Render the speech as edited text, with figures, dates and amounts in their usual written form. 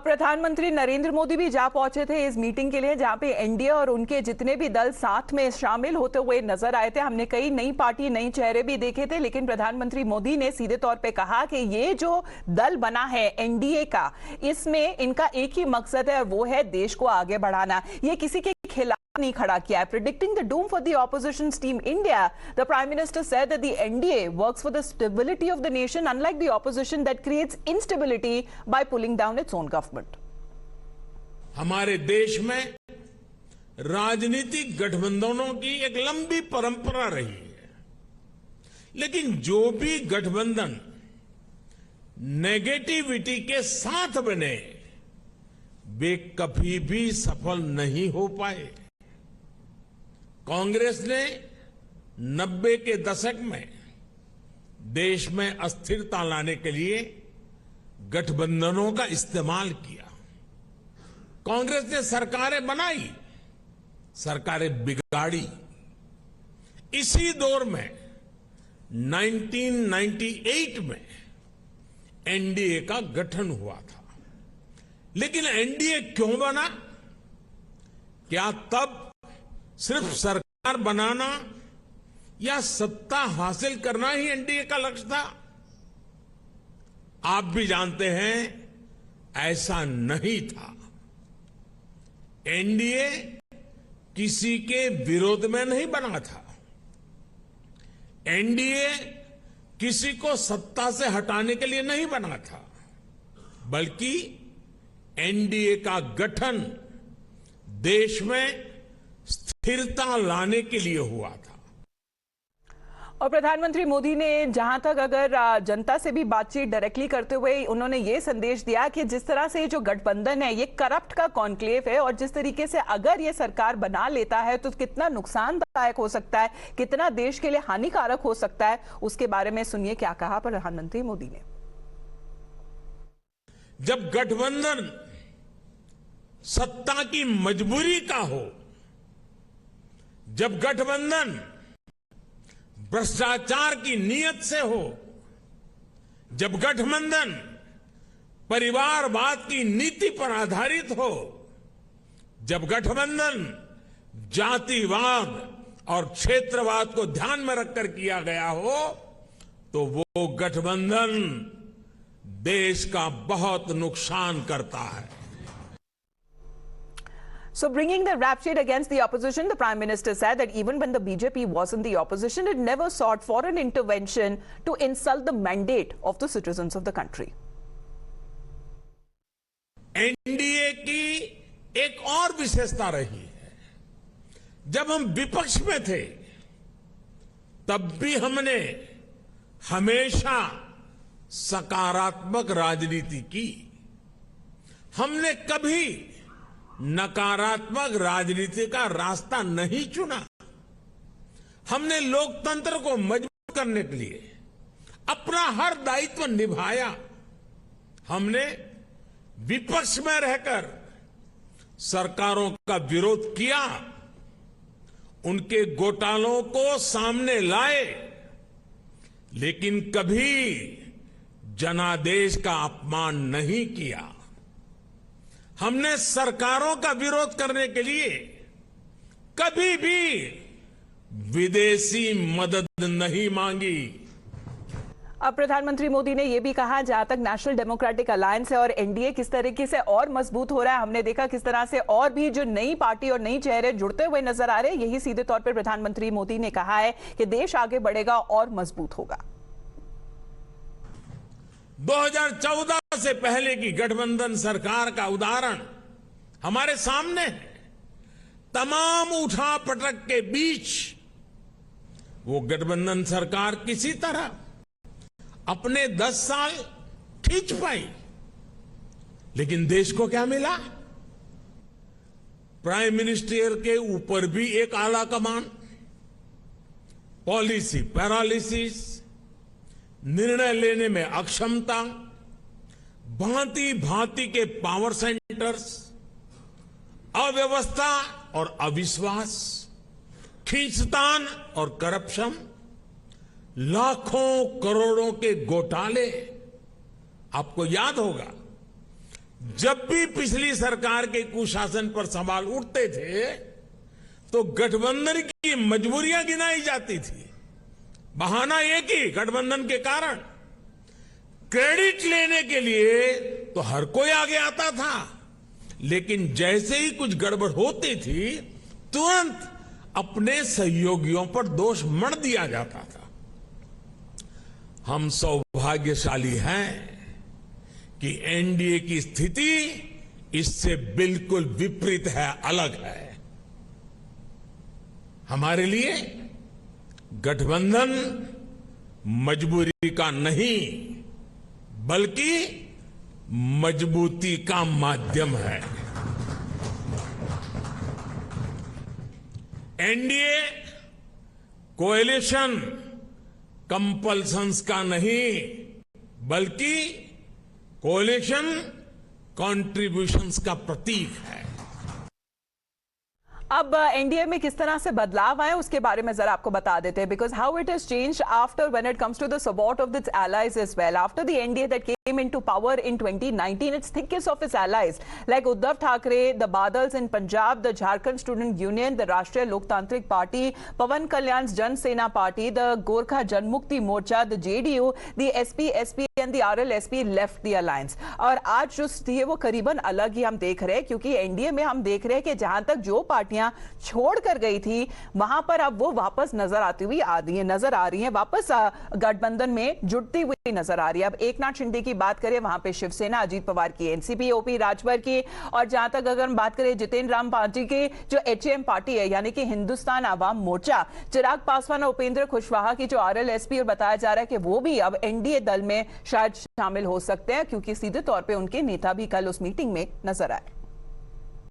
प्रधानमंत्री नरेंद्र मोदी भी जा पहुंचे थे इस मीटिंग के लिए, जहां पे एनडीए और उनके जितने भी दल साथ में शामिल होते हुए नजर आए थे। हमने कई नई पार्टी नई चेहरे भी देखे थे, लेकिन प्रधानमंत्री मोदी ने सीधे तौर पे कहा कि ये जो दल बना है एनडीए का, इसमें इनका एक ही मकसद है और वो है देश को आगे बढ़ाना। ये किसी के खिलाफ नहीं खड़ा किया है। Predicting the doom for the opposition's team India, the Prime Minister said that the NDA works for the stability of the nation, unlike the opposition that creates instability by pulling down its own government. हमारे देश में राजनीतिक गठबंधनों की एक लंबी परंपरा रही है, लेकिन जो भी गठबंधन नेगेटिविटी के साथ बने वे कभी भी सफल नहीं हो पाए। कांग्रेस ने 90 के दशक में देश में अस्थिरता लाने के लिए गठबंधनों का इस्तेमाल किया। कांग्रेस ने सरकारें बनाई, सरकारें बिगाड़ी। इसी दौर में 1998 में एनडीए का गठन हुआ था। लेकिन एनडीए क्यों बना? क्या तब सिर्फ सरकार बनाना या सत्ता हासिल करना ही एनडीए का लक्ष्य था? आप भी जानते हैं ऐसा नहीं था। एनडीए किसी के विरोध में नहीं बना था। एनडीए किसी को सत्ता से हटाने के लिए नहीं बना था, बल्कि एनडीए का गठन देश में स्थिरता लाने के लिए हुआ था। और प्रधानमंत्री मोदी ने जहां तक अगर जनता से भी बातचीत डायरेक्टली करते हुए उन्होंने ये संदेश दिया कि जिस तरह से जो गठबंधन है ये करप्ट का कॉन्क्लेव है, और जिस तरीके से अगर ये सरकार बना लेता है तो कितना नुकसानदायक हो सकता है, कितना देश के लिए हानिकारक हो सकता है, उसके बारे में सुनिए क्या कहा प्रधानमंत्री मोदी ने। जब गठबंधन सत्ता की मजबूरी का हो, जब गठबंधन भ्रष्टाचार की नीयत से हो, जब गठबंधन परिवारवाद की नीति पर आधारित हो, जब गठबंधन जातिवाद और क्षेत्रवाद को ध्यान में रखकर किया गया हो, तो वो गठबंधन देश का बहुत नुकसान करता है। So bringing the rap sheet against the opposition, the Prime Minister said that even when the BJP was in the opposition, it never sought foreign intervention to insult the mandate of the citizens of the country. NDA की एक और विशेषता रही है, जब हम विपक्ष में थे तब भी हमने हमेशा सकारात्मक राजनीति की। हमने कभी नकारात्मक राजनीति का रास्ता नहीं चुना। हमने लोकतंत्र को मजबूत करने के लिए अपना हर दायित्व निभाया। हमने विपक्ष में रहकर सरकारों का विरोध किया, उनके घोटालों को सामने लाए, लेकिन कभी जनादेश का अपमान नहीं किया। हमने सरकारों का विरोध करने के लिए कभी भी विदेशी मदद नहीं मांगी। अब प्रधानमंत्री मोदी ने यह भी कहा, जहां तक नेशनल डेमोक्रेटिक अलायंस है और एनडीए किस तरीके से और मजबूत हो रहा है, हमने देखा किस तरह से और भी जो नई पार्टी और नई चेहरे जुड़ते हुए नजर आ रहे हैं। यही सीधे तौर पर प्रधानमंत्री मोदी ने कहा है कि देश आगे बढ़ेगा और मजबूत होगा। 2014 से पहले की गठबंधन सरकार का उदाहरण हमारे सामने है। तमाम उठापटक के बीच वो गठबंधन सरकार किसी तरह अपने 10 साल खींच पाई, लेकिन देश को क्या मिला? प्राइम मिनिस्टर के ऊपर भी एक आला कमान, पॉलिसी पैरालिसिस, निर्णय लेने में अक्षमता, भांति भांति के पावर सेंटर्स, अव्यवस्था और अविश्वास, खींचतान और करप्शन, लाखों करोड़ों के घोटाले। आपको याद होगा जब भी पिछली सरकार के कुशासन पर सवाल उठते थे तो गठबंधन की मजबूरियां गिनाई जाती थी। बहाना एक ही, गठबंधन के कारण। क्रेडिट लेने के लिए तो हर कोई आगे आता था, लेकिन जैसे ही कुछ गड़बड़ होती थी तुरंत अपने सहयोगियों पर दोष मढ़ दिया जाता था। हम सौभाग्यशाली हैं कि एनडीए की स्थिति इससे बिल्कुल विपरीत है, अलग है। हमारे लिए गठबंधन मजबूरी का नहीं बल्कि मजबूती का माध्यम है। एनडीए कोएलिशन कंपल्सन्स का नहीं बल्कि कोएलिशन कॉन्ट्रीब्यूशंस का प्रतीक है। अब एनडीए में किस तरह से बदलाव आए उसके बारे में जरा आपको बता देते हैं, because how it has changed after when it comes to the support of its allies as well. After the NDA that came into power in 2019, its thickest of its allies like Uddhav Thackeray, the Badals in Punjab, the Jharkhand Student Union, the Rashtriya Loktantrik Party, Pawan Kalyan's Jan Sena Party, the Gorkha Janmukti Morcha, the JDU, the SP and the RLSP left the alliance. और आज जो स्थिति है वो करीबन अलग ही हम देख रहे हैं, क्योंकि एनडीए में हम देख रहे हैं कि जहां तक जो पार्टियां छोड़ कर गई थी वहां पर अब वो वापस नजर आ रही हैं, वापस गठबंधन में जुड़ती हुई नजर आ रही है। अब एकनाथ शिंदे की बात करें, वहां पे शिवसेना, अजीत पवार की एनसीपी, ओपी राजभर की, और जहां तक अगर हम बात करें जितेंद्र राम पांची की जो एचएम पार्टी है यानी कि हिंदुस्तान आवाम मोर्चा, चिराग पासवान और उपेंद्र कुशवाहा की जो आरएलएसपी, और बताया जा रहा है कि वो भी अब एनडीए दल में शायद शामिल हो सकते हैं, क्योंकि सीधे तौर पे उनके नेता भी कल उस मीटिंग में नजर आए।